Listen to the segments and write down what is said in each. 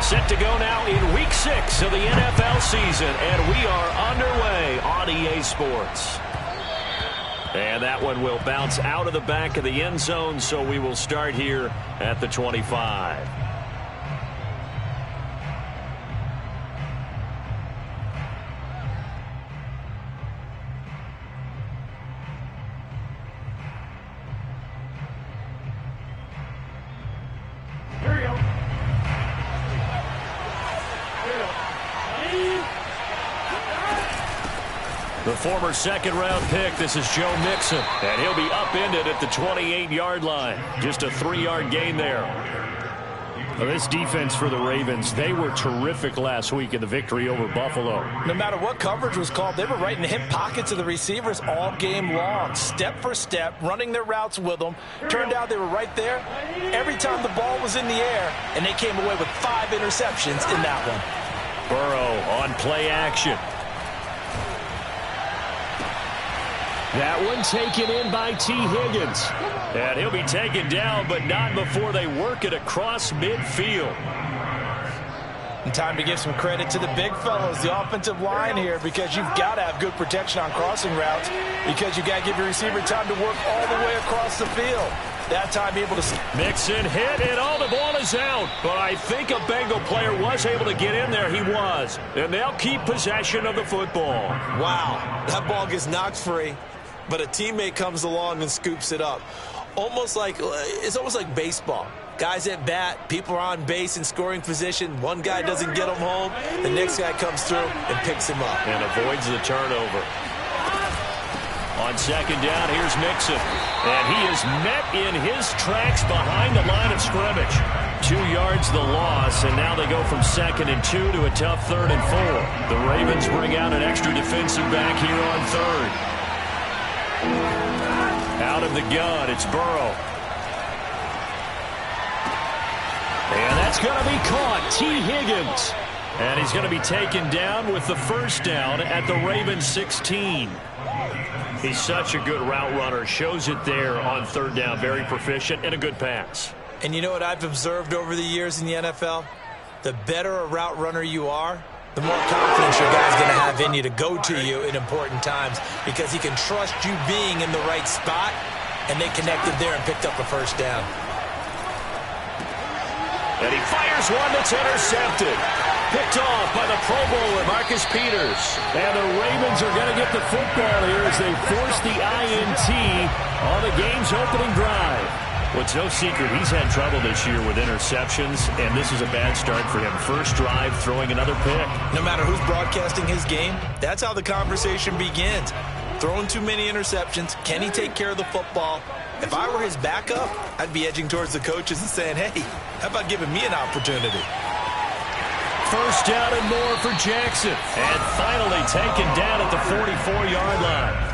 Set to go now in Week 6 of the NFL season, and we are underway on EA Sports. And that one will bounce out of the back of the end zone, so we will start here at the 25. The former second-round pick, this is Joe Mixon, and he'll be upended at the 28-yard line. Just a 3-yard gain there. Well, this defense for the Ravens, they were terrific last week in the victory over Buffalo. No matter what coverage was called, they were right in the hip pockets of the receivers all game long, step for step, running their routes with them. Turned out they were right there every time the ball was in the air, and they came away with 5 interceptions in that one. Burrow on play action. That one taken in by T. Higgins. And he'll be taken down, but not before they work it across midfield. And time to give some credit to the big fellows, the offensive line here, because you've got to have good protection on crossing routes, because you've got to give your receiver time to work all the way across the field. That time able to... Mixon hit, and all the ball is out. But I think a Bengal player was able to get in there. He was. And they'll keep possession of the football. Wow, that ball gets knocked free, but a teammate comes along and scoops it up. It's almost like baseball. Guys at bat, people are on base in scoring position. One guy doesn't get him home. The next guy comes through and picks him up. And avoids the turnover. On second down, here's Mixon. And he is met in his tracks behind the line of scrimmage. 2 yards the loss, and now they go from 2nd and 2 to a tough 3rd and 4. The Ravens bring out an extra defensive back here on 3rd. Out of the gun, it's Burrow. And that's going to be caught. T. Higgins. And he's going to be taken down with the first down at the Ravens 16. He's such a good route runner. Shows it there on 3rd down. Very proficient and a good pass. And you know what I've observed over the years in the NFL? The better a route runner you are, the more confidence your guy's going to have in you to go to you in important times, because he can trust you being in the right spot, and they connected there and picked up a first down. And he fires one that's intercepted. Picked off by the Pro Bowler, Marcus Peters. And the Ravens are going to get the football here as they force the INT on the game's opening drive. Well, it's no secret he's had trouble this year with interceptions, and this is a bad start for him. First drive, throwing another pick. No matter who's broadcasting his game, that's how the conversation begins. Throwing too many interceptions. Can he take care of the football? If I were his backup, I'd be edging towards the coaches and saying, hey, how about giving me an opportunity? First down and more for Jackson. And finally taken down at the 44-yard line.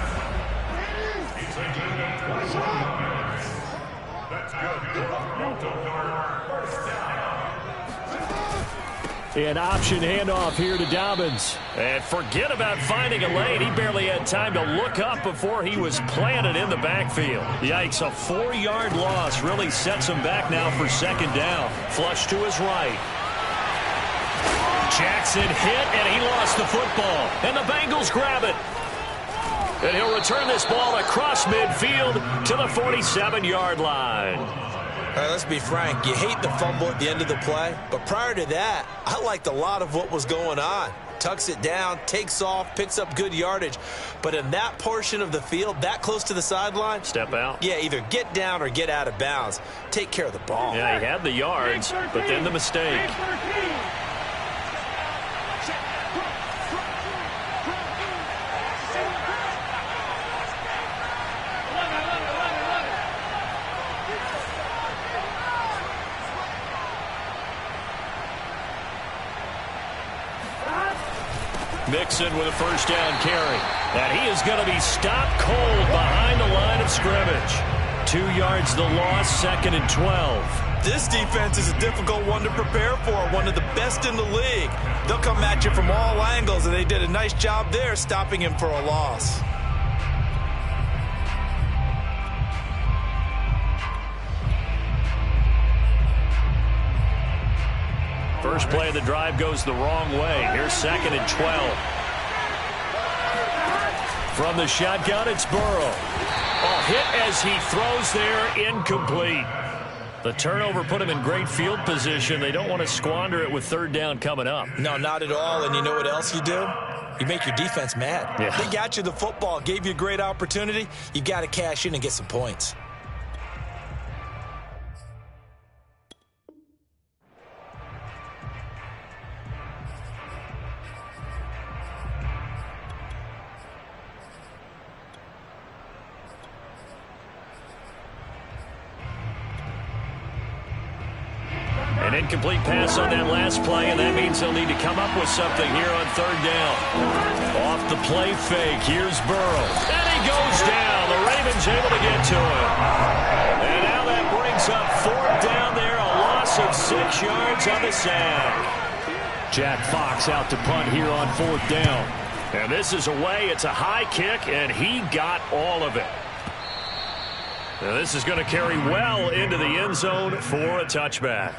An option handoff here to Dobbins. And forget about finding a lane. He barely had time to look up before he was planted in the backfield. Yikes, a 4-yard loss really sets him back now for 2nd down. Flush to his right. Jackson hit, and he lost the football. And the Bengals grab it. And he'll return this ball across midfield to the 47-yard line. All right, let's be frank. You hate the fumble at the end of the play, but prior to that, I liked a lot of what was going on. Tucks it down, takes off, picks up good yardage. But in that portion of the field, that close to the sideline, step out. Yeah, either get down or get out of bounds. Take care of the ball. Yeah, he had the yards, but then the mistake. Mixon with a first down carry. And he is going to be stopped cold behind the line of scrimmage. 2 yards the loss, 2nd and 12. This defense is a difficult one to prepare for, one of the best in the league. They'll come at you from all angles, and they did a nice job there stopping him for a loss. first play of the drive goes the wrong way. Here's 2nd and 12. From the shotgun, it's Burrow. Oh, hit as he throws there, incomplete. The turnover put him in great field position. They don't want to squander it with 3rd down coming up. No, not at all. And you know what else you do? You make your defense mad. Yeah. They got you the football, gave you a great opportunity. You got to cash in and get some points. An incomplete pass on that last play, and that means they'll need to come up with something here on 3rd down. Off the play fake, here's Burrow. And he goes down. The Ravens able to get to him. And now that brings up 4th down there, a loss of 6 yards on the sack. Jack Fox out to punt here on 4th down. And this is away. It's a high kick, and he got all of it. Now this is going to carry well into the end zone for a touchback.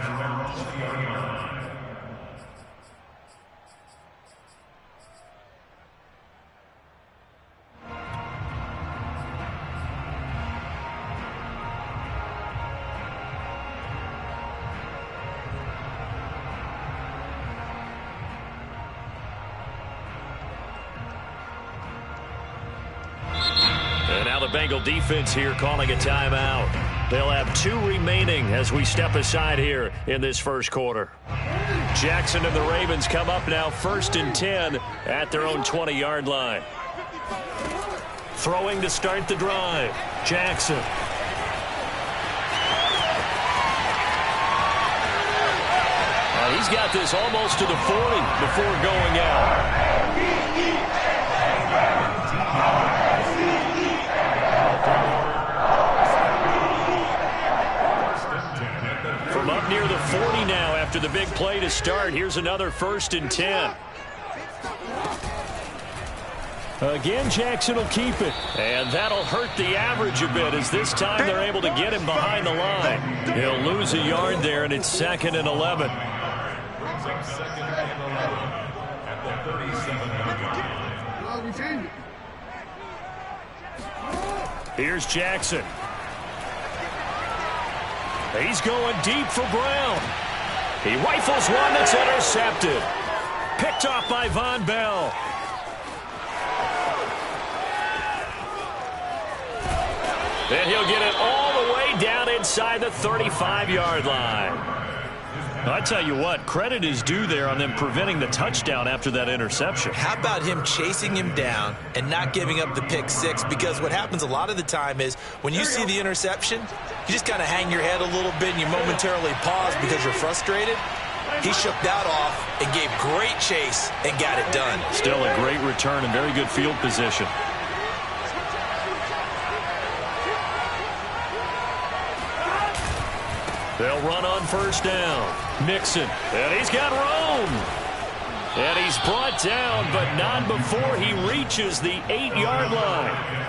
And now the Bengal defense here calling a timeout. They'll have 2 remaining as we step aside here in this first quarter. Jackson and the Ravens come up now 1st and 10 at their own 20-yard line. Throwing to start the drive. Jackson. He's got this almost to the 40 before going out. From up near the 40 now after the big play to start. Here's another 1st and 10. Again, Jackson will keep it. And that'll hurt the average a bit as this time they're able to get him behind the line. He'll lose a yard there, and it's 2nd and 11. Here's Jackson. He's going deep for Brown. He rifles one that's intercepted. Picked off by Von Bell. And he'll get it all the way down inside the 35-yard line. I tell you what, credit is due there on them preventing the touchdown after that interception. How about him chasing him down and not giving up the pick 6? Because what happens a lot of the time is when you see the interception, you just kind of hang your head a little bit and you momentarily pause because you're frustrated. He shook that off and gave great chase and got it done. Still a great return and very good field position. They'll run on 1st down. Mixon. And he's got room. And he's brought down, but not before he reaches the 8-yard line.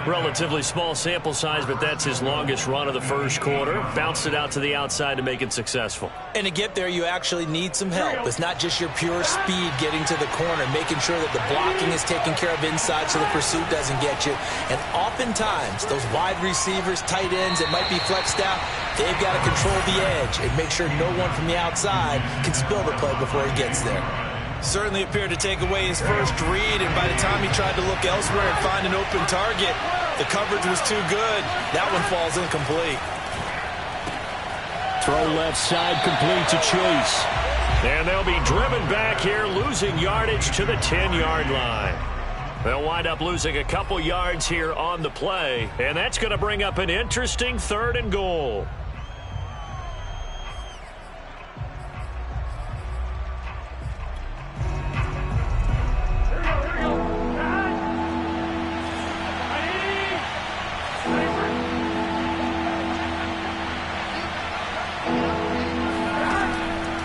Relatively small sample size, but that's his longest run of the first quarter. Bounced it out to the outside to make it successful. And to get there, you actually need some help. It's not just your pure speed getting to the corner, making sure that the blocking is taken care of inside so the pursuit doesn't get you. And oftentimes, those wide receivers, tight ends that might be flexed out, they've got to control the edge and make sure no one from the outside can spill the play before he gets there. Certainly appeared to take away his first read, and by the time he tried to look elsewhere and find an open target, the coverage was too good. That one falls incomplete. Throw left side complete to Chase. And they'll be driven back here, losing yardage to the 10-yard line. They'll wind up losing a couple yards here on the play, and that's going to bring up an interesting 3rd and goal.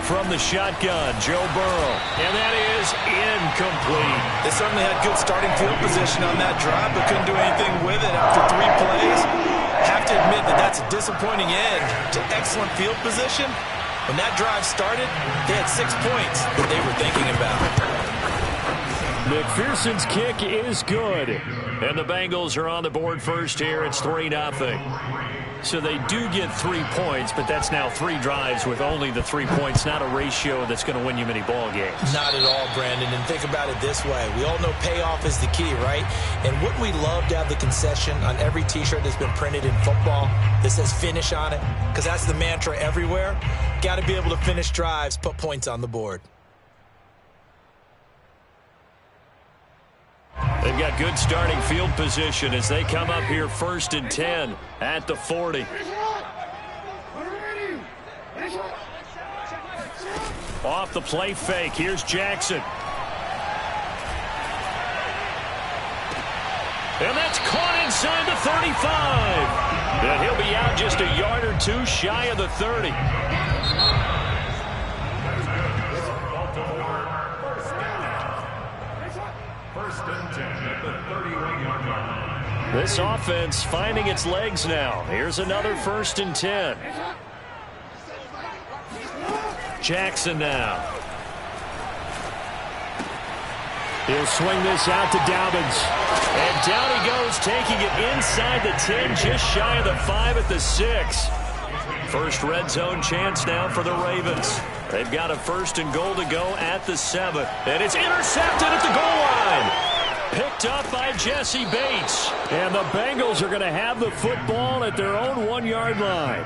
From the shotgun, Joe Burrow. And that is incomplete. They certainly had good starting field position on that drive, but couldn't do anything with it after 3 plays. Have to admit that that's a disappointing end to excellent field position, When that drive started, they had 6 points that they were thinking about. McPherson's kick is good. And the Bengals are on the board first here. It's 3-0. So they do get 3 points, but that's now 3 drives with only the 3 points, not a ratio that's going to win you many ball games. Not at all, Brandon. And think about it this way. We all know payoff is the key, right? And wouldn't we love to have the concession on every T-shirt that's been printed in football that says finish on it? Because that's the mantra everywhere. Got to be able to finish drives, put points on the board. They've got good starting field position as they come up here 1st and 10 at the 40. Off the play fake. Here's Jackson. And that's caught inside the 35. And he'll be out just a yard or 2 shy of the 30. This offense finding its legs now. Here's another 1st and 10. Jackson now. He'll swing this out to Dobbins. And down he goes, taking it inside the 10, just shy of the 5 at the 6. First red zone chance now for the Ravens. They've got a 1st and goal to go at the 7. And it's intercepted at the goal line. Picked up by Jesse Bates. And the Bengals are going to have the football at their own 1-yard line.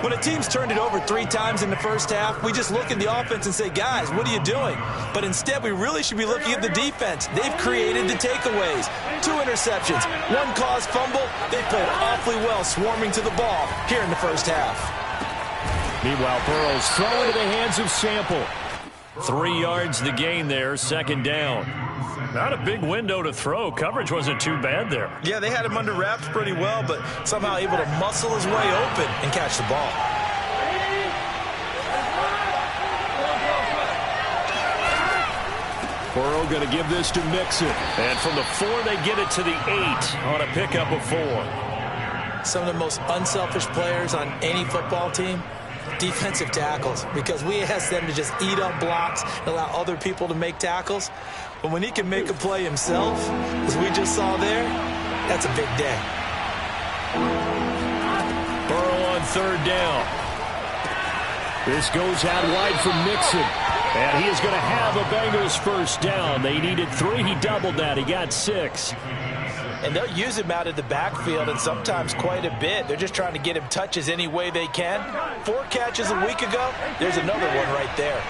When a team's turned it over 3 times in the first half, we just look at the offense and say, guys, what are you doing? But instead, we really should be looking at the defense. They've created the takeaways. 2 interceptions, 1 caused fumble. They played awfully well swarming to the ball here in the first half. Meanwhile, Burrow's thrown into the hands of Sample. 3 yards the gain there, 2nd down. Not a big window to throw. Coverage wasn't too bad there. Yeah, they had him under wraps pretty well, but somehow able to muscle his way open and catch the ball. Burrow going to give this to Mixon. And from the 4, they get it to the 8 on a pickup of 4. Some of the most unselfish players on any football team, defensive tackles, because we ask them to just eat up blocks and allow other people to make tackles. But when he can make a play himself, as we just saw there, that's a big day. Burrow on 3rd down. This goes out wide for Mixon. And he is going to have a Bengals 1st down. They needed 3. He doubled that. He got 6. And they'll use him out of the backfield, and sometimes quite a bit. They're just trying to get him touches any way they can. 4 catches a week ago. There's another one right there.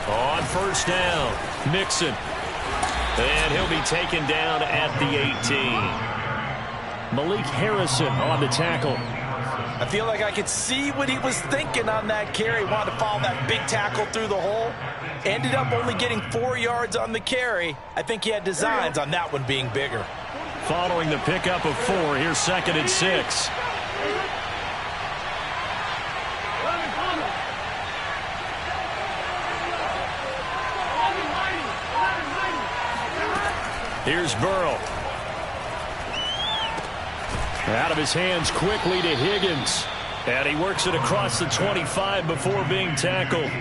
On 1st down, Mixon. And he'll be taken down at the 18. Malik Harrison on the tackle. I feel like I could see what he was thinking on that carry. Wanted to follow that big tackle through the hole. Ended up only getting 4 yards on the carry. I think he had designs on that one being bigger. Following the pickup of 4, here's 2nd and 6. Here's Burrow. Out of his hands quickly to Higgins. And he works it across the 25 before being tackled.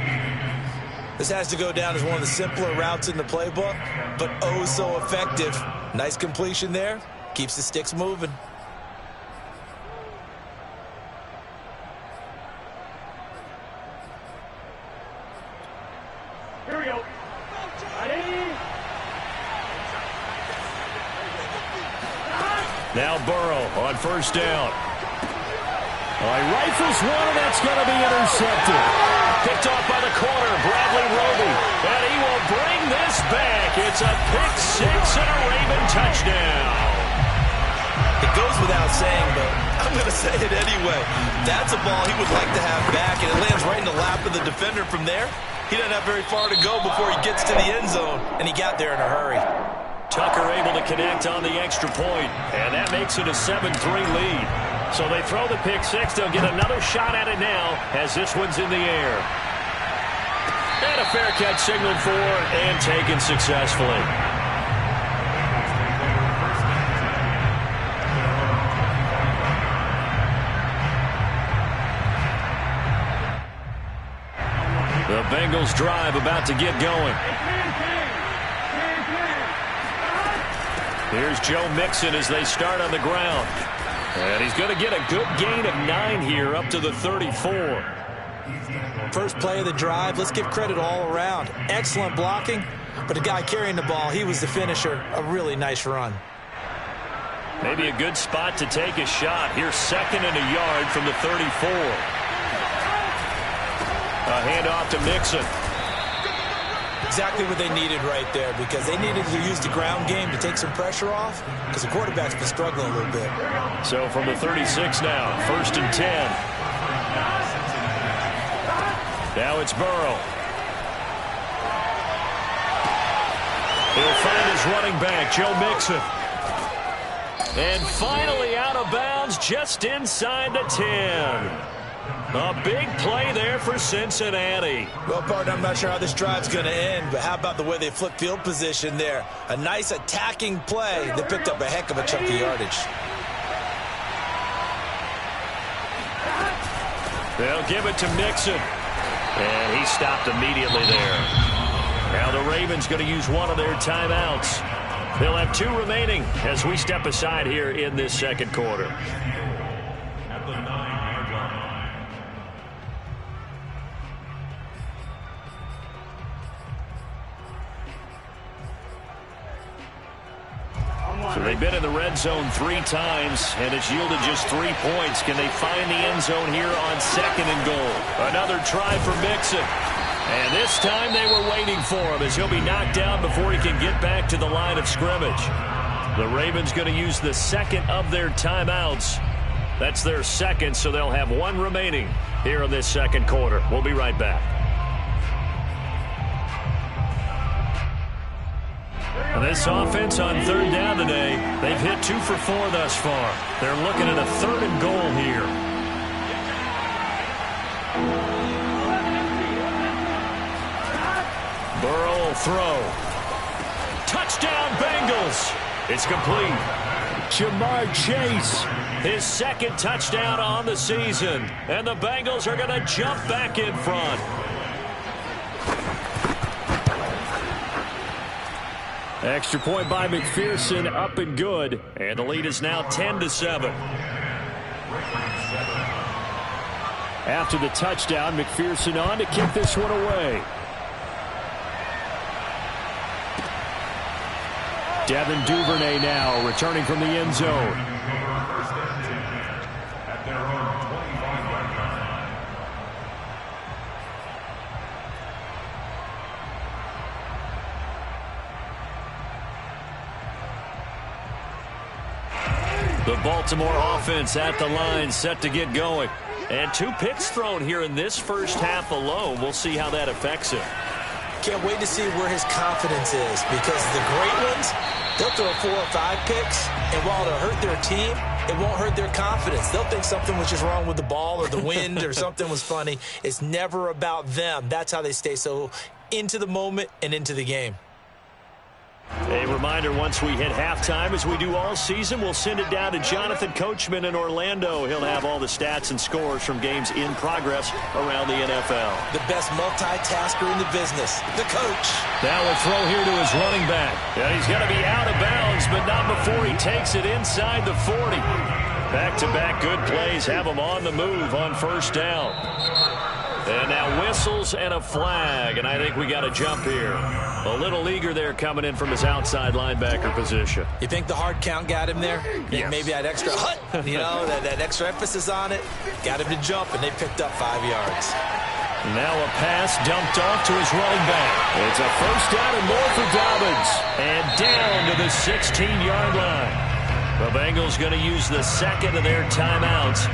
This has to go down as one of the simpler routes in the playbook, but oh so effective. Nice completion there. Keeps the sticks moving. Here we go. Now Burrow on 1st down. He rifles one, and that's going to be intercepted. Picked off by the corner, Bradley Roby. And he will bring this back. It's a pick 6 and a Raven touchdown. It goes without saying, but I'm going to say it anyway. That's a ball he would like to have back, and it lands right in the lap of the defender from there. He doesn't have very far to go before he gets to the end zone, and he got there in a hurry. Tucker able to connect on the extra point, and that makes it a 7-3 lead. So they throw the pick 6. They'll get another shot at it now as this one's in the air. And a fair catch signaled for and taken successfully. Bengals drive about to get going. Here's Joe Mixon as they start on the ground. And he's going to get a good gain of 9 here up to the 34. First play of the drive, let's give credit all around. Excellent blocking, but the guy carrying the ball, he was the finisher. A really nice run. Maybe a good spot to take a shot. Here's 2nd and a yard from the 34. A handoff to Mixon. Exactly what they needed right there, because they needed to use the ground game to take some pressure off, because the quarterback's been struggling a little bit. So from the 36 now, 1st and 10. Now it's Burrow. He'll find his running back, Joe Mixon. And finally out of bounds just inside the 10. A big play there for Cincinnati. Well, partner, I'm not sure how this drive's going to end, but how about the way they flipped field position there? A nice attacking play that picked up a heck of a chunk of yardage. They'll give it to Mixon. And he stopped immediately there. Now the Ravens going to use one of their timeouts. They'll have 2 remaining as we step aside here in this second quarter. So they've been in the red zone 3 times, and it's yielded just 3 points. Can they find the end zone here on 2nd and goal? Another try for Mixon. And this time they were waiting for him as he'll be knocked down before he can get back to the line of scrimmage. The Ravens going to use the 2nd of their timeouts. That's their 2nd, so they'll have 1 remaining here in this second quarter. We'll be right back. And this offense on 3rd down today, they've hit 2 for 4 thus far. They're looking at a 3rd and goal here. Burrow will throw. Touchdown, Bengals. It's complete. Jamar Chase, his 2nd touchdown on the season. And the Bengals are going to jump back in front. Extra point by McPherson, up and good. And the lead is now 10-7. After the touchdown, McPherson on to kick this one away. Devin Duvernay now returning from the end zone. The Baltimore offense at the line, set to get going. And 2 picks thrown here in this first half alone. We'll see how that affects him. Can't wait to see where his confidence is, because the great ones, they'll throw 4 or 5 picks, and while it'll hurt their team, it won't hurt their confidence. They'll think something was just wrong with the ball or the wind or something was funny. It's never about them. That's how they stay so into the moment and into the game. A reminder, once we hit halftime, as we do all season, we'll send it down to Jonathan Coachman in Orlando. He'll have all the stats and scores from games in progress around the NFL. The best multitasker in the business, the coach. Now a throw here to his running back. And he's going to be out of bounds, but not before he takes it inside the 40. Back-to-back good plays have him on the move on 1st down. And now whistles and a flag, and I think we got a jump here. A little eager there coming in from his outside linebacker position. You think the hard count got him there? Yes. Maybe that extra that extra emphasis on it got him to jump, and they picked up 5 yards. Now a pass dumped off to his running back. It's a 1st down and more for Dobbins. And down to the 16-yard line. The Bengals going to use the 2nd of their timeouts.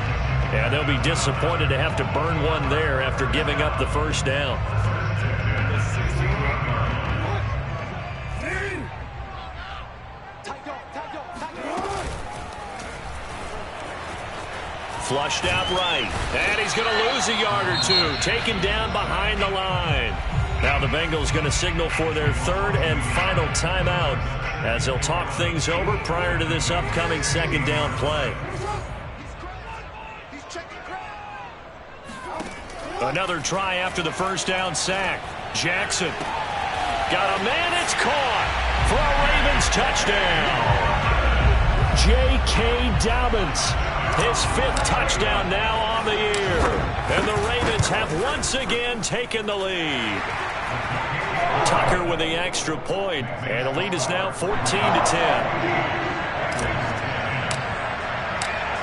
And they'll be disappointed to have to burn one there after giving up the 1st down. Flushed out right. And he's going to lose a yard or 2. Taken down behind the line. Now the Bengals going to signal for their 3rd and final timeout as they'll talk things over prior to this upcoming 2nd down play. Another try after the first down sack. Jackson. Got a man, it's caught for a Ravens touchdown. J.K. Dobbins, his 5th touchdown now on the year. And the Ravens have once again taken the lead. Tucker with the extra point, and the lead is now 14-10.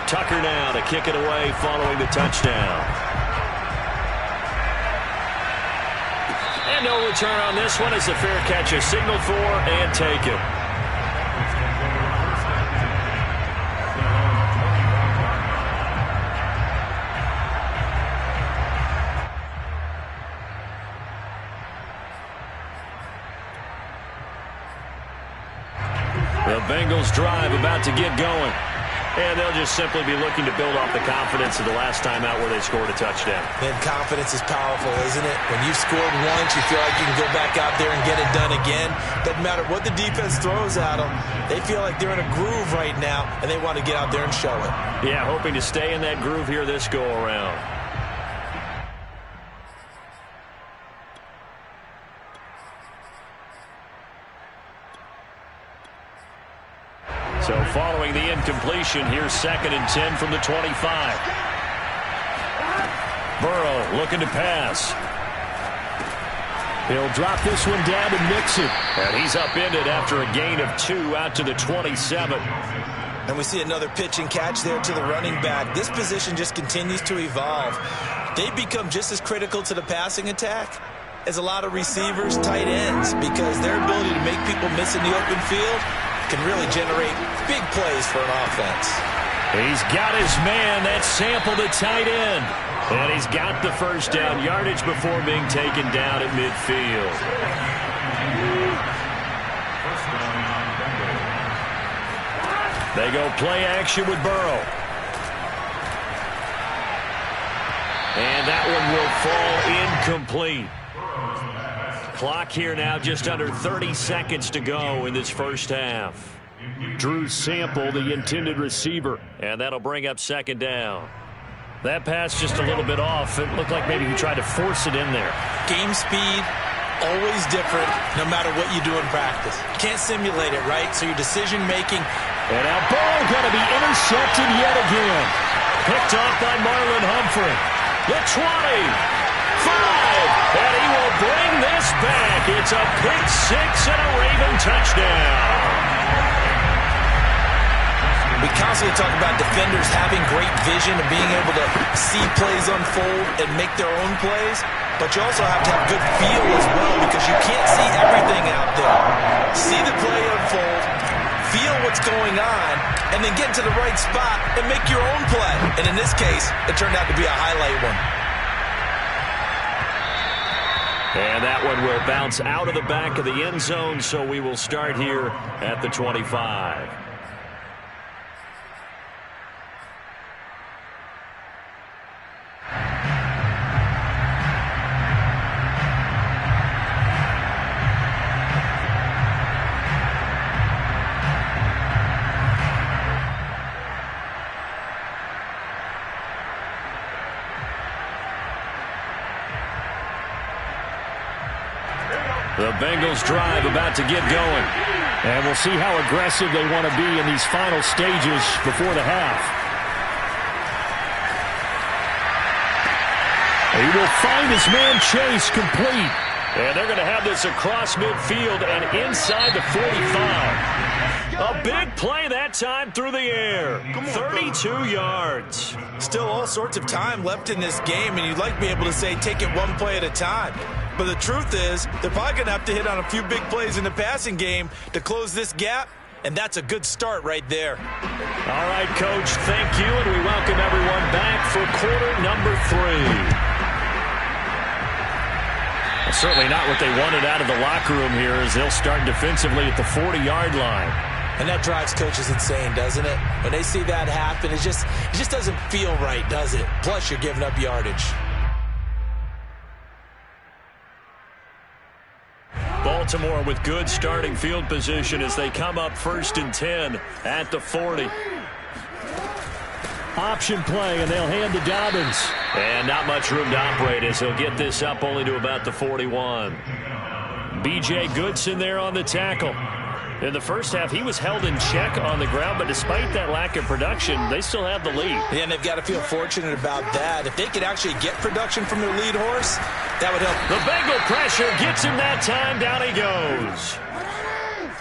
Tucker now to kick it away following the touchdown. And no return on this one as the fair catch is signaled for and taken. The Bengals drive about to get going. And they'll just simply be looking to build off the confidence of the last time out where they scored a touchdown. And confidence is powerful, isn't it? When you've scored once, you feel like you can go back out there and get it done again. Doesn't matter what the defense throws at them. They feel like they're in a groove right now, and they want to get out there and show it. Yeah, hoping to stay in that groove here this go-around. So following the incompletion, here's 2nd and 10 from the 25. Burrow looking to pass. He'll drop this one down to Mixon. And he's upended after a gain of 2 out to the 27. And we see another pitch and catch there to the running back. This position just continues to evolve. They become just as critical to the passing attack as a lot of receivers, tight ends, because their ability to make people miss in the open field can really generate big plays for an offense. He's got his man. That's Sample, the tight end. And he's got the first down yardage before being taken down at midfield. They go play action with Burrow. And that one will fall incomplete. Clock here now, just under 30 seconds to go in this first half. Drew Sample, the intended receiver, and that'll bring up 2nd down. That pass just a little bit off. It looked like maybe he tried to force it in there. Game speed, always different, no matter what you do in practice. You can't simulate it, right? So your decision-making. And now Burrow going to be intercepted yet again. Picked off by Marlon Humphrey. The 20. 5, and he will bring this back. It's a pick 6 and a Raven touchdown. We constantly talk about defenders having great vision and being able to see plays unfold and make their own plays, but you also have to have good feel as well because you can't see everything out there. See the play unfold, feel what's going on, and then get to the right spot and make your own play. And in this case, it turned out to be a highlight one. And that one will bounce out of the back of the end zone, so we will start here at the 25. The Bengals drive about to get going. And we'll see how aggressive they want to be in these final stages before the half. He will find his man Chase complete. And they're going to have this across midfield and inside the 45. A big play that time through the air. 32 yards. Still all sorts of time left in this game, and you'd like to be able to say take it one play at a time. But the truth is, they're probably going to have to hit on a few big plays in the passing game to close this gap, and that's a good start right there. All right, Coach, thank you, and we welcome everyone back for quarter number 3. Well, certainly not what they wanted out of the locker room here as they'll start defensively at the 40-yard line. And that drives coaches insane, doesn't it? When they see that happen, it just doesn't feel right, does it? Plus, you're giving up yardage. Baltimore with good starting field position as they come up 1st and 10 at the 40. Option play, and they'll hand to Dobbins. And not much room to operate as he'll get this up only to about the 41. B.J. Goodson there on the tackle. In the first half, he was held in check on the ground, but despite that lack of production, they still have the lead. Yeah, and they've got to feel fortunate about that. If they could actually get production from their lead horse, that would help. The Bengal pressure gets him that time. Down he goes.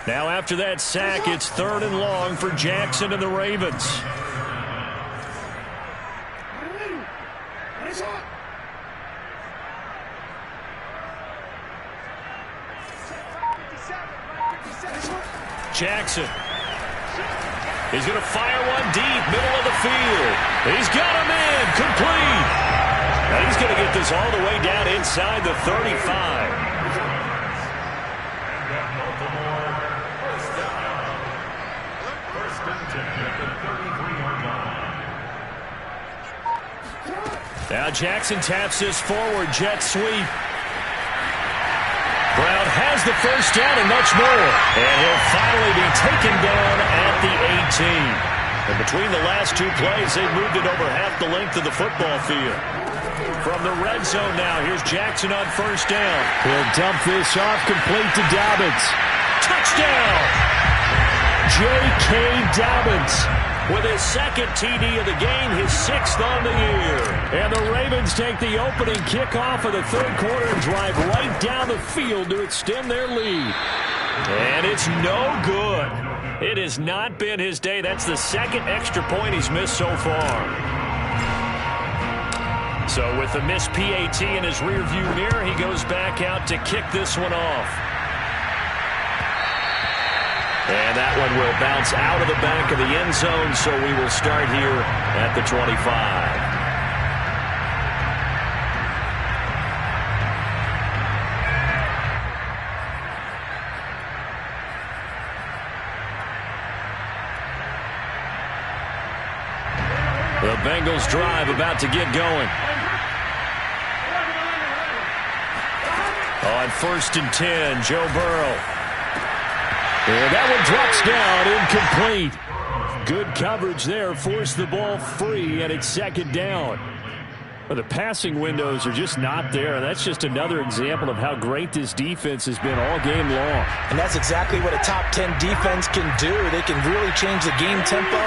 Now after that sack, it's 3rd and long for Jackson and the Ravens. Jackson. He's going to fire one deep, middle of the field. He's got him in, complete. And he's going to get this all the way down inside the 35. Now Jackson taps this forward, jet sweep. Brown has the first down and much more. And he'll finally be taken down at the 18. And between the last two plays, they've moved it over half the length of the football field. From the red zone now, here's Jackson on first down. He'll dump this off complete to Dobbins. Touchdown! J.K. Dobbins with his second TD of the game, his 6th on the year. And the Ravens take the opening kickoff of the 3rd quarter and drive right down the field to extend their lead. And it's no good. It has not been his day. That's the 2nd extra point he's missed so far. So with the missed PAT in his rearview mirror, he goes back out to kick this one off. And that one will bounce out of the back of the end zone, so we will start here at the 25. The Bengals drive about to get going. On 1st and 10, Joe Burrow. And that one drops down, incomplete. Good coverage there, forced the ball free, and it's 2nd down. Well, the passing windows are just not there, and that's just another example of how great this defense has been all game long. And that's exactly what a top 10 defense can do. They can really change the game tempo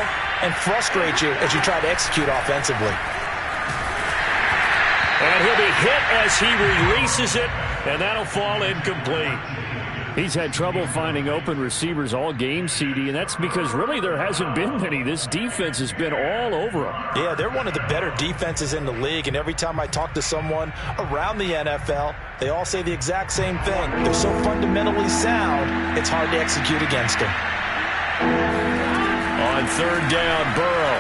and frustrate you as you try to execute offensively. And he'll be hit as he releases it, and that'll fall incomplete. He's had trouble finding open receivers all game, CD, and that's because really there hasn't been many. This defense has been all over them. Yeah, they're one of the better defenses in the league, and every time I talk to someone around the NFL, they all say the exact same thing. They're so fundamentally sound, it's hard to execute against them. On 3rd down, Burrow.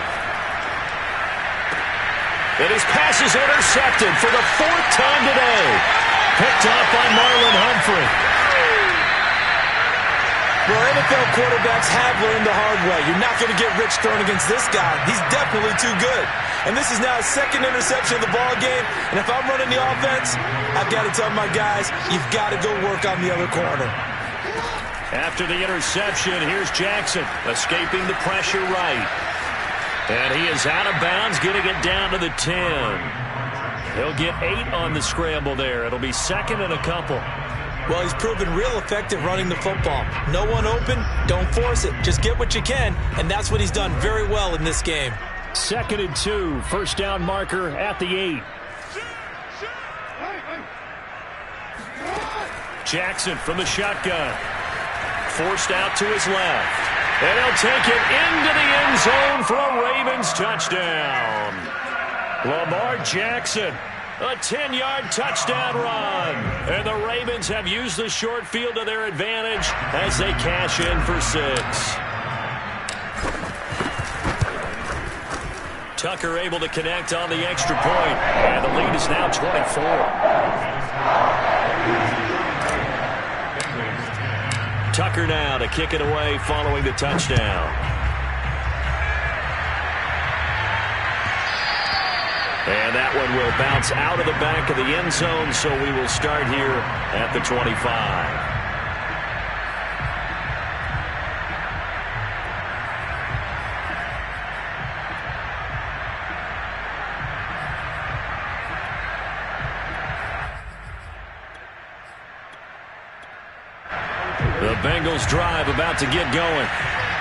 And his pass is intercepted for the 4th time today. Picked off by Marlon Humphrey. Well, NFL quarterbacks have learned the hard way. You're not going to get rich throwing against this guy. He's definitely too good. And this is now his 2nd interception of the ball game. And if I'm running the offense, I've got to tell my guys, you've got to go work on the other corner. After the interception, here's Jackson escaping the pressure right. And he is out of bounds, getting it down to the 10. He'll get 8 on the scramble there. It'll be 2nd and a couple. Well, he's proven real effective running the football. No one open, don't force it. Just get what you can, and that's what he's done very well in this game. 2nd and 2, 1st down marker at the 8. Jackson from the shotgun. Forced out to his left. And he'll take it into the end zone for a Ravens touchdown. Lamar Jackson. A 10-yard touchdown run. And the Ravens have used the short field to their advantage as they cash in for 6. Tucker able to connect on the extra point. And the lead is now 24. Tucker now to kick it away following the touchdown. And that one will bounce out of the back of the end zone, so we will start here at the 25. Bengals drive about to get going.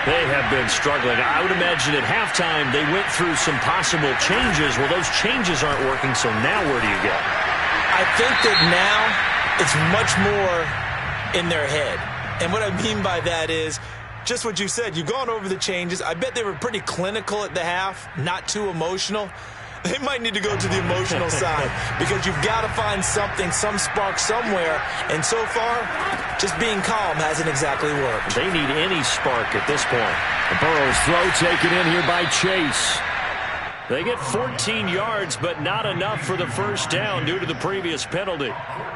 They have been struggling. I would imagine at halftime they went through some possible changes. Well, those changes aren't working, so now where do you go? I think that now it's much more in their head. And what I mean by that is just what you said. You've gone over the changes. I bet they were pretty clinical at the half, not too emotional. They might need to go to the emotional side because you've got to find something, some spark somewhere. And so far, just being calm hasn't exactly worked. They need any spark at this point. The Burrow's throw taken in here by Chase. They get 14 yards, but not enough for the first down due to the previous penalty.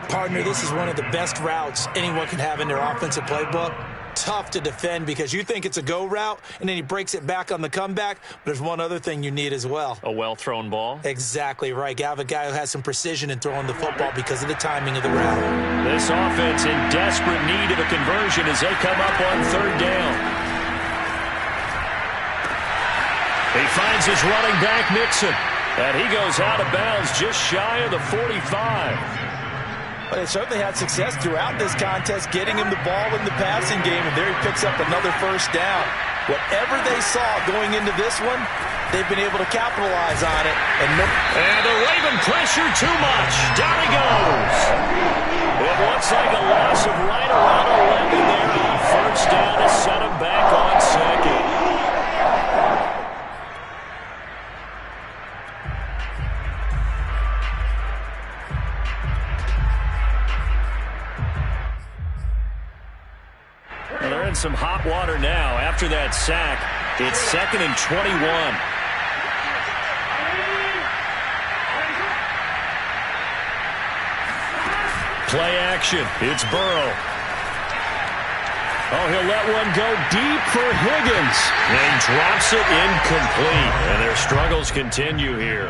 Partner, this is one of the best routes anyone can have in their offensive playbook. Tough to defend because you think it's a go route, and then he breaks it back on the comeback. But there's one other thing you need as well. A well-thrown ball? Exactly right. You have a guy who has some precision in throwing the football because of the timing of the route. This offense in desperate need of a conversion as they come up on third down. He finds his running back, Mixon, and he goes out of bounds just shy of the 45. But they certainly had success throughout this contest, getting him the ball in the passing game, and there he picks up another first down. Whatever they saw going into this one, they've been able to capitalize on it. And the Raven pressure too much. Down he goes. It looks like a loss of right around 11 there on first down to set him back on second. They're in some hot water now. After that sack, it's 2nd and 21. Play action. It's Burrow. Oh, he'll let one go deep for Higgins. And drops it incomplete. And their struggles continue here.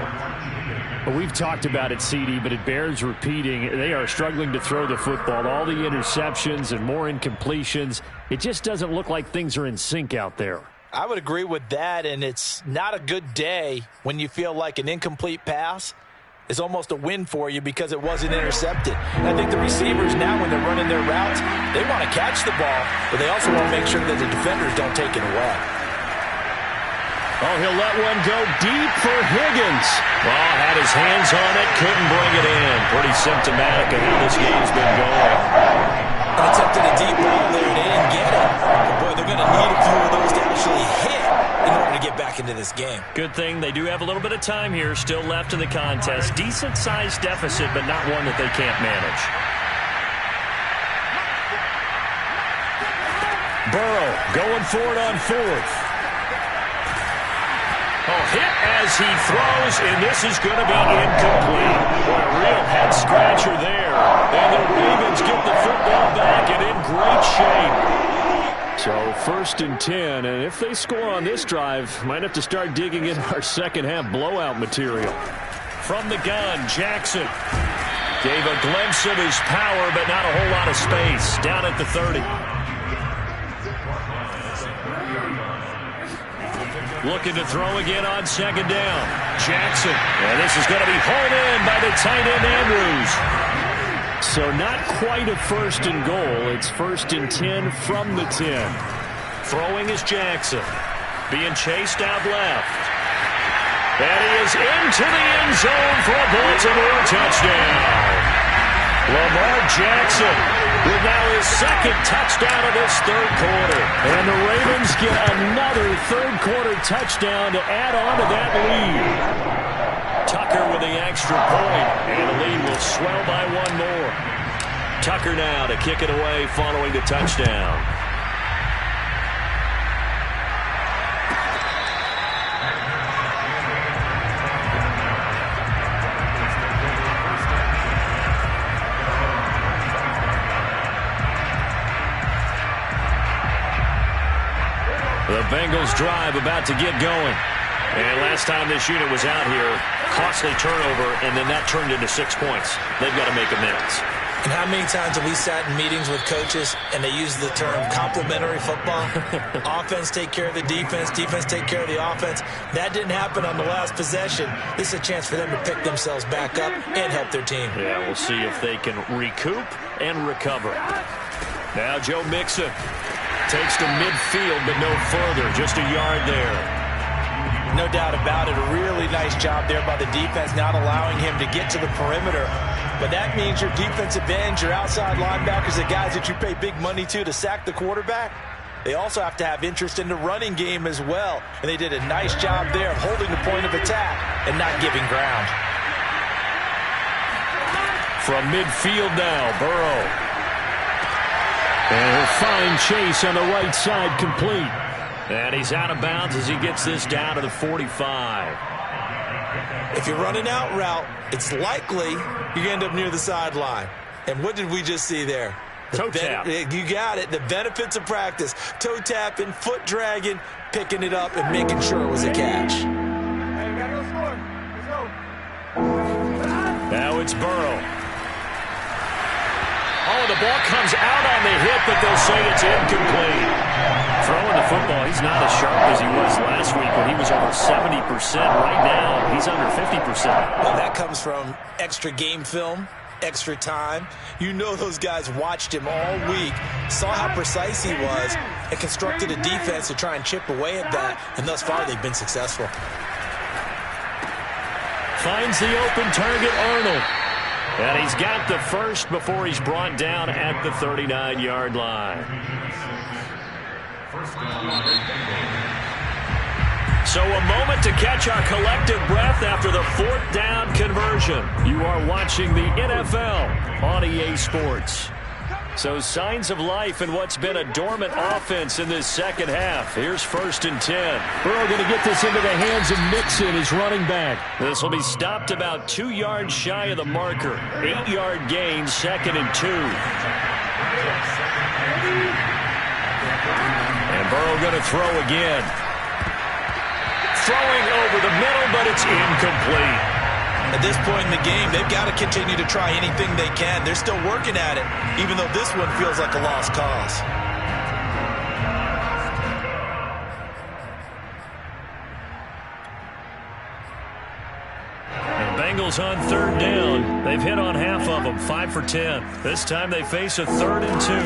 We've talked about it, CD, but it bears repeating. They are struggling to throw the football. All the interceptions and more incompletions. It just doesn't look like things are in sync out there. I would agree with that, and it's not a good day when you feel like an incomplete pass is almost a win for you because it wasn't intercepted. And I think the receivers now, when they're running their routes, they want to catch the ball, but they also want to make sure that the defenders don't take it away. Oh, he'll let one go deep for Higgins. Ball had his hands on it, couldn't bring it in. Pretty symptomatic of how this game's been going. And attempted a deep ball there, they didn't get it. But boy, they're going to need a few of those to actually hit in order to get back into this game. Good thing they do have a little bit of time here still left in the contest. Decent-sized deficit, but not one that they can't manage. Burrow going for it on fourth. Oh, hit as he throws, and this is going to be incomplete. What a real head-scratcher there. And the Ravens get the football back and in great shape. So 1st and 10, and if they score on this drive, might have to start digging in our second-half blowout material. From the gun, Jackson gave a glimpse of his power, but not a whole lot of space. Down at the 30. Looking to throw again on second down. Jackson. And this is going to be hauled in by the tight end, Andrews. So not quite a 1st and goal. It's 1st and 10 from the 10. Throwing is Jackson. Being chased out left. And he is into the end zone for a Baltimore touchdown. Lamar Jackson with now his 2nd touchdown of this 3rd quarter. And the Ravens get another 3rd quarter touchdown to add on to that lead. Tucker with the extra point, and the lead will swell by one more. Tucker now to kick it away following the touchdown. The Bengals drive about to get going. And last time this unit was out here, costly turnover, and then that turned into 6 points. They've got to make amends. And how many times have we sat in meetings with coaches and they use the term complementary football? Offense take care of the defense, defense take care of the offense. That didn't happen on the last possession. This is a chance for them to pick themselves back up and help their team. Yeah, we'll see if they can recoup and recover. Now Joe Mixon takes to midfield, but no further. Just a yard there. No doubt about it. A really nice job there by the defense, not allowing him to get to the perimeter. But that means your defensive ends, your outside linebackers, the guys that you pay big money to sack the quarterback, they also have to have interest in the running game as well. And they did a nice job there of holding the point of attack and not giving ground. From midfield now, Burrow. And he'll find Chase on the right side, complete. And he's out of bounds as he gets this down to the 45. If you're running out route, it's likely you end up near the sideline. And what did we just see there? Toe tap. You got it. The benefits of practice. Toe tapping, foot dragging, picking it up, and making sure it was a catch. Hey, we gotta go score. Let's go. Now it's Burrow. Oh, the ball comes out on the hit, but they'll say it's incomplete. Throwing the football, he's not as sharp as he was last week when he was over 70%. Right now, he's under 50%. Well, that comes from extra game film, extra time. You know those guys watched him all week, saw how precise he was, and constructed a defense to try and chip away at that, and thus far they've been successful. Finds the open target, Arnold. And he's got the first before he's brought down at the 39-yard line. So a moment to catch our collective breath after the fourth down conversion. You are watching the NFL on EA Sports. So signs of life in what's been a dormant offense in this second half. Here's 1st and 10. Burrow going to get this into the hands of Mixon, his running back. This will be stopped about 2 yards shy of the marker. 8-yard gain, 2nd and 2. And Burrow going to throw again. Throwing over the middle, but it's incomplete. At this point in the game, they've got to continue to try anything they can. They're still working at it, even though this one feels like a lost cause. And Bengals on 3rd down. They've hit on half of them, 5 for 10. This time they face a 3rd and 2.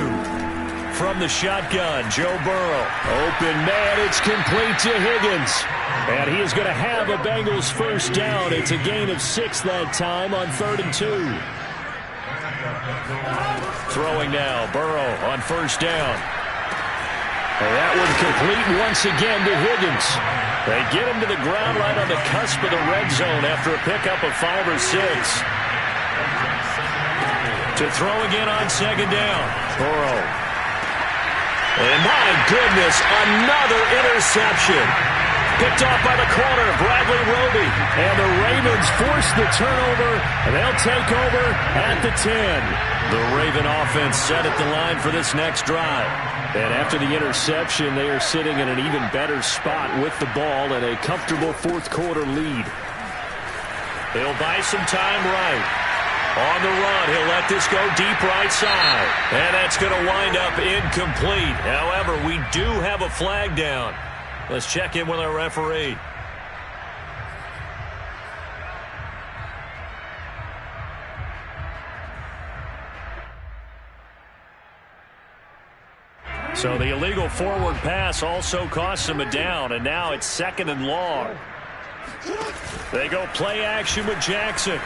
From the shotgun, Joe Burrow. Open man, it's complete to Higgins. And he is going to have a Bengals first down. It's a gain of 6 that time on 3rd and 2. Throwing now, Burrow on 1st down. And that one complete once again to Higgins. They get him to the ground right on the cusp of the red zone after a pickup of 5 or 6. To throw again on 2nd down, Burrow. And my goodness, another interception. Picked off by the corner, Bradley Roby. And the Ravens force the turnover, and they'll take over at the 10. The Raven offense set at the line for this next drive. And after the interception, they are sitting in an even better spot with the ball and a comfortable 4th quarter lead. He'll buy some time right. On the run, he'll let this go deep right side. And that's going to wind up incomplete. However, we do have a flag down. Let's check in with our referee. So the illegal forward pass also costs him a down, and now it's 2nd and long. They go play action with Jackson.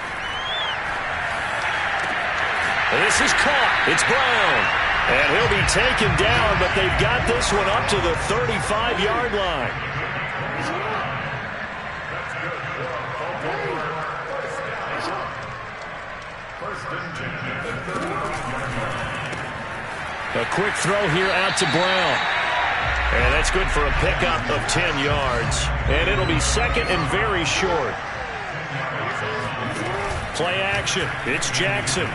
This is caught. It's Brown. And he'll be taken down, but they've got this one up to the 35-yard line. A quick throw here out to Brown. And that's good for a pickup of 10 yards. And it'll be 2nd and very short. Play action. It's Jackson.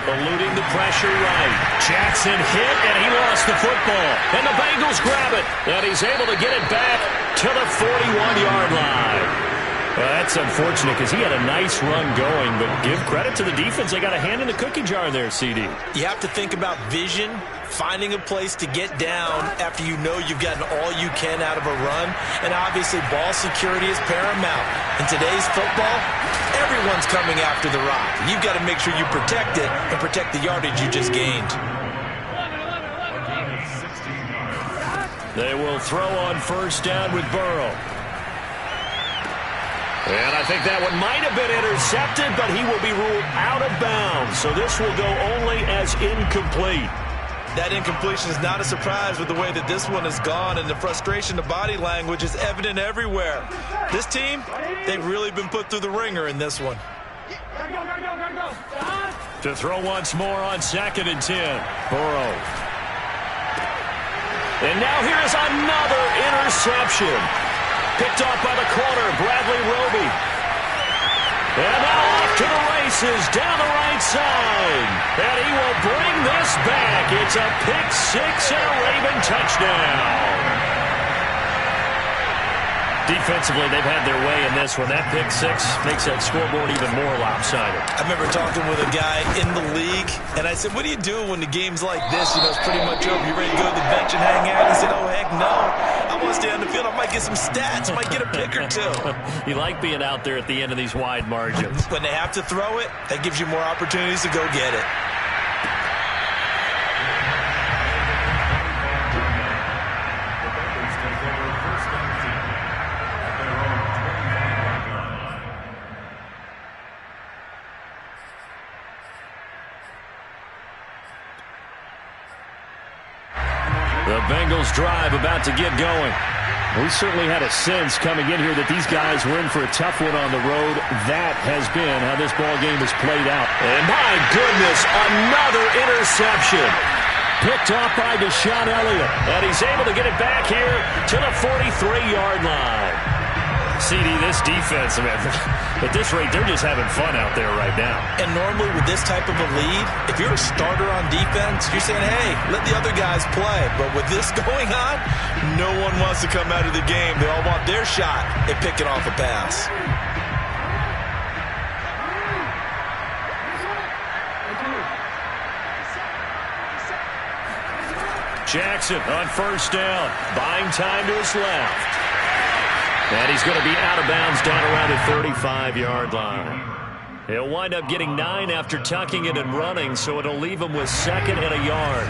Eluding the pressure right. Jackson hit, and he lost the football. And the Bengals grab it. And he's able to get it back to the 41-yard line. Well, that's unfortunate because he had a nice run going, but give credit to the defense. They got a hand in the cookie jar there, CD. You have to think about vision, finding a place to get down after you know you've gotten all you can out of a run, and obviously ball security is paramount. In today's football, everyone's coming after the rock. You've got to make sure you protect it and protect the yardage you just gained. They will throw on first down with Burrow. And I think that one might have been intercepted, but he will be ruled out of bounds. So this will go only as incomplete. That incompletion is not a surprise with the way that this one has gone, and the frustration, the body language is evident everywhere. This team, they've really been put through the ringer in this one. To throw once more on 2nd and 10. Burrow. And now here is another interception. Picked off by the corner, Bradley Roby. And now off to the races, down the right side. And he will bring this back. It's a pick-6 and a Raven touchdown. Defensively, they've had their way in this one. That pick-6 makes that scoreboard even more lopsided. I remember talking with a guy in the league, and I said, what do you do when the game's like this? You know, it's pretty much over. You ready to go to the bench and hang out? He said, oh, heck no. I want to stay on the field. I might get some stats. I might get a pick or two. You like being out there at the end of these wide margins. When they have to throw it, that gives you more opportunities to go get it. The Bengals drive about to get going. We certainly had a sense coming in here that these guys were in for a tough one on the road. That has been how this ball game has played out. And my goodness, another interception. Picked off by Deshaun Elliott. And he's able to get it back here to the 43-yard line. CD, this defense, man, at this rate, they're just having fun out there right now. And normally with this type of a lead, if you're a starter on defense, you're saying, hey, let the other guys play. But with this going on, no one wants to come out of the game. They all want their shot at picking off a pass. Jackson on first down, buying time to his left. And he's going to be out of bounds down around the 35-yard line. He'll wind up getting 9 after tucking it and running, so it'll leave him with 2nd and a yard.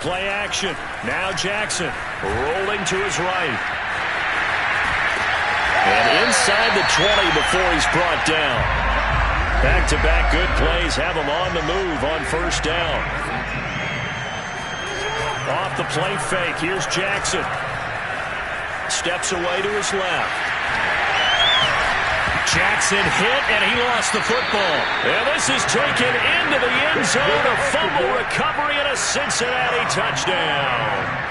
Play action. Now Jackson rolling to his right. And inside the 20 before he's brought down. Back-to-back good plays have him on the move on first down. Off the play fake, here's Jackson. Steps away to his left. Jackson hit, and he lost the football. And this is taken into the end zone. A fumble recovery and a Cincinnati touchdown.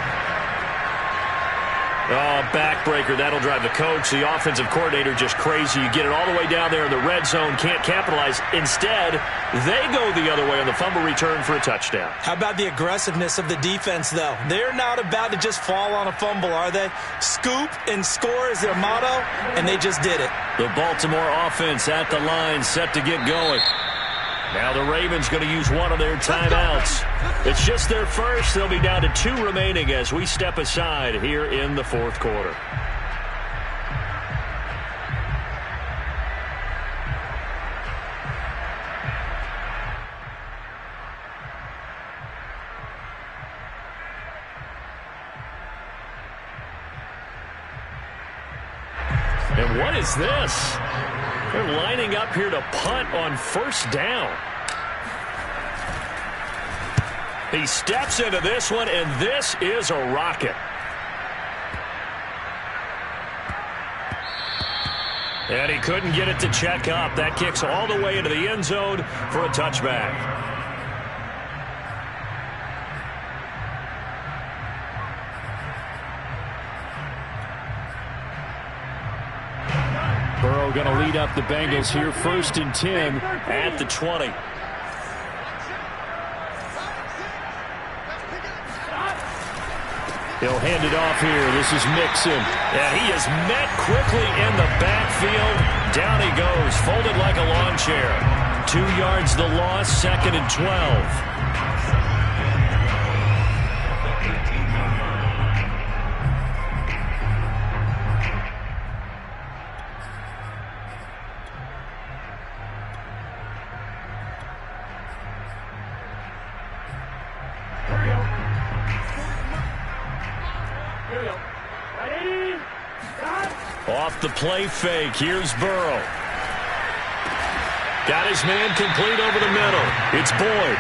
Oh, backbreaker. That'll drive the coach, the offensive coordinator, just crazy. You get it all the way down there in the red zone, can't capitalize. Instead, they go the other way on the fumble return for a touchdown. How about the aggressiveness of the defense, though? They're not about to just fall on a fumble, are they? Scoop and score is their motto, and they just did it. The Baltimore offense at the line, set to get going. Now the Ravens going to use one of their timeouts. It's just their first. They'll be down to 2 remaining as we step aside here in the 4th quarter. And what is this? They're lining up here to punt on first down. He steps into this one, and this is a rocket. And he couldn't get it to check up. That kicks all the way into the end zone for a touchback. Burrow going to lead up the Bengals here, 1st and 10 at the 20. He'll hand it off here. This is Mixon. And he is met quickly in the backfield. Down he goes, folded like a lawn chair. 2 yards the loss, 2nd and 12. Off the play fake, here's Burrow. Got his man complete over the middle. It's Boyd.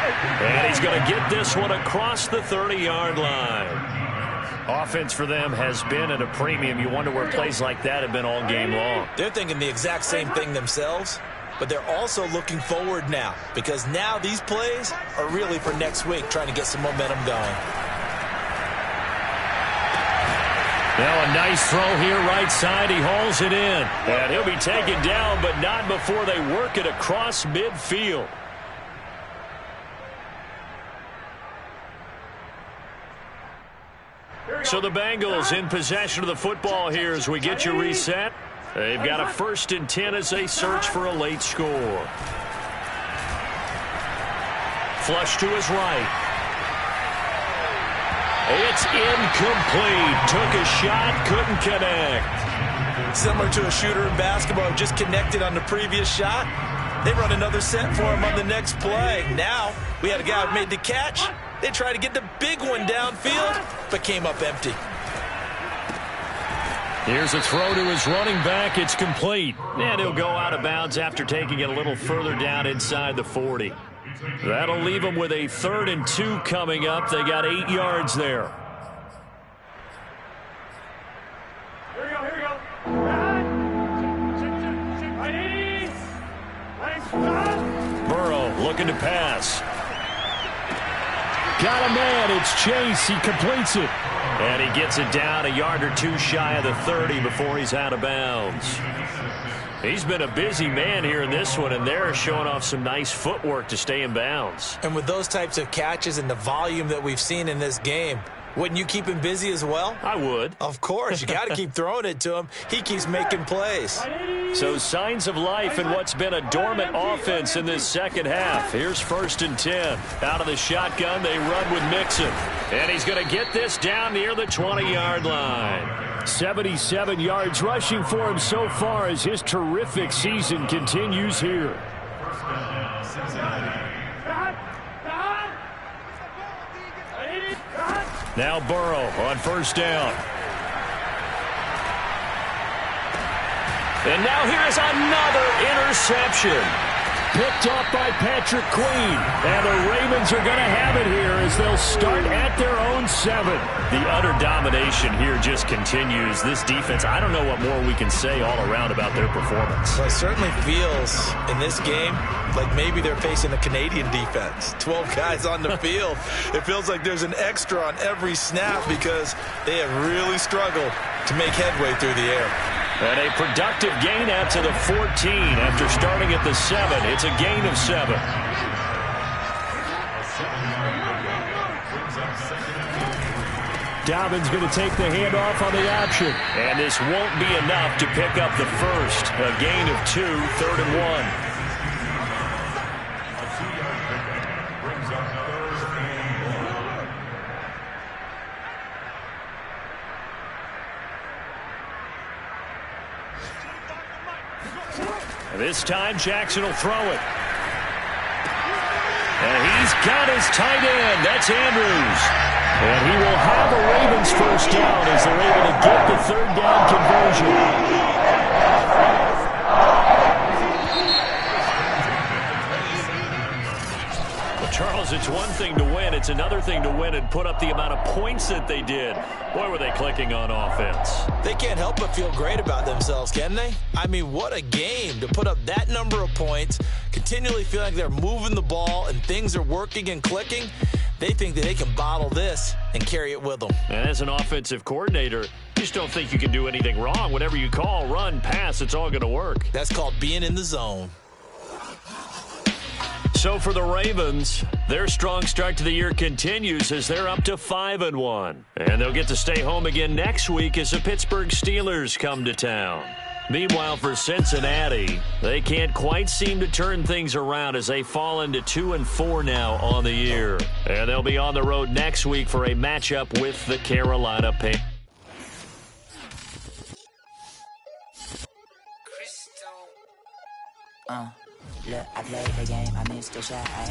And he's going to get this one across the 30-yard line. Offense for them has been at a premium. You wonder where plays like that have been all game long. They're thinking the exact same thing themselves, but they're also looking forward now because now these plays are really for next week, trying to get some momentum going. Now a nice throw here right side. He hauls it in. And he'll be taken down, but not before they work it across midfield. So the Bengals in possession of the football here as we get you reset. They've got a 1st and 10 as they search for a late score. Flush to his right. It's incomplete. Took a shot, couldn't connect. Similar to a shooter in basketball who just connected on the previous shot. They run another set for him on the next play. Now we had a guy who made the catch. They tried to get the big one downfield, but came up empty. Here's a throw to his running back. It's complete. And he'll go out of bounds after taking it a little further down inside the 40. That'll leave them with a 3rd and 2 coming up. They got 8 yards there. Here we go. Burrow looking to pass. Got a man. It's Chase. He completes it. And he gets it down a yard or 2 shy of the 30 before he's out of bounds. He's been a busy man here in this one, and they're showing off some nice footwork to stay in bounds. And with those types of catches and the volume that we've seen in this game, wouldn't you keep him busy as well? I would. Of course. You got to keep throwing it to him. He keeps making plays. So signs of life in what's been a dormant offense in this second half. Here's 1st and 10. Out of the shotgun, they run with Mixon. And he's going to get this down near the 20-yard line. 77 yards rushing for him so far as his terrific season continues here. Now Burrow on 1st down. And now here's another interception. Picked off by Patrick Queen. And the Ravens are going to have it here as they'll start at their own 7. The utter domination here just continues. This defense, I don't know what more we can say all around about their performance. Well, it certainly feels in this game like maybe they're facing a Canadian defense. 12 guys on the field. It feels like there's an extra on every snap because they have really struggled to make headway through the air. And a productive gain out to the 14 after starting at the 7. It's a gain of 7. Dobbins going to take the handoff on the option. And this won't be enough to pick up the first. A gain of 2, 3rd and 1. This time, Jackson will throw it. And he's got his tight end. That's Andrews. And he will have a Ravens 1st down as they're able to get the 3rd down conversion. Well, Charles, it's one thing to win. It's another thing to win and put up the amount of points that they did. Boy, were they clicking on offense. They can't help but feel great about themselves, can they? I mean, what a game to put up that number of points, continually feel like they're moving the ball and things are working and clicking. They think that they can bottle this and carry it with them. And as an offensive coordinator, you just don't think you can do anything wrong. Whatever you call, run, pass, it's all going to work. That's called being in the zone. So for the Ravens, their strong start to the year continues as they're up to 5-1. And they'll get to stay home again next week as the Pittsburgh Steelers come to town. Meanwhile, for Cincinnati, they can't quite seem to turn things around as they fall into 2-4 now on the year. And they'll be on the road next week for a matchup with the Carolina Panthers. Look, I played the game, I missed the shot.